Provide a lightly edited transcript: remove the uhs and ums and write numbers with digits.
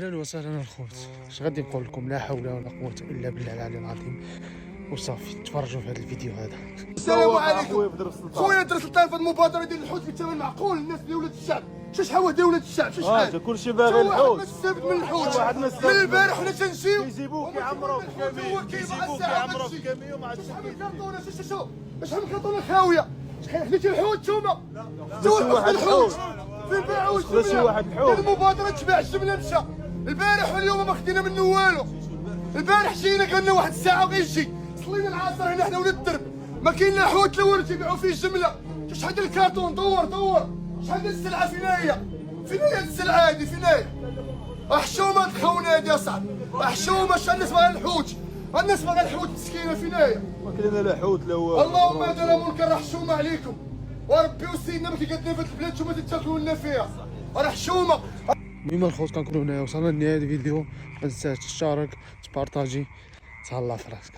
اهلا وسهلا الخوت. اش غادي نقول لكم؟ لا حول ولا قوه الا بالله العلي العظيم. وصافي تفرجوا في هذا الفيديو هذا. السلام عليكم خويا درس سلطان في هذه المبادره ديال الحوت بالثمن معقول. الناس ديال ولاد الشعب شحال هو ديال ولاد الشعب شحال كلشي باغي الحوت. نستافد من الحوت. من البارح حنا تنجيو كيجيبوه كيعمروه في الكاميون، كيجيبوه كيعمروه في الكاميون ما عرفتش شحال من كرتونه شحال من كرتونه خاويه. شحال حليتي الحوت نتوما؟ شي واحد الحوت فين باعوا شي واحد الحوت. المبادره تباع الجمله مشى البارح واليوم ما خدينا منه والو. البارح جينا قالنا واحد الساعه وغيجي صلينا العصر هنا حنا ولاد الدرب ما كاين لا حوت لا والو تيبيعوا فيه الجمله. شحال ديال الكارطون دور شحال ديال السلعه فينايا السلعه هادي فينايا. حشومه الخونه هادي اصاحبي حشومه. شحال الناس باغا الحوت الناس باغا الحوت مسكينه فينايا ما كاين لا حوت لا والو. اللهم دار منكر راه حشومه عليكم وربي وسيدنا ما كيقدنا في البلاد نتوما تتاكلوا لنا فيها راه حشومه. المهم الخوت كنكونوا هنا وصلنا لنهايه الفيديو. ما تنساش تشارك تبارطاجي. تهلا في راسك.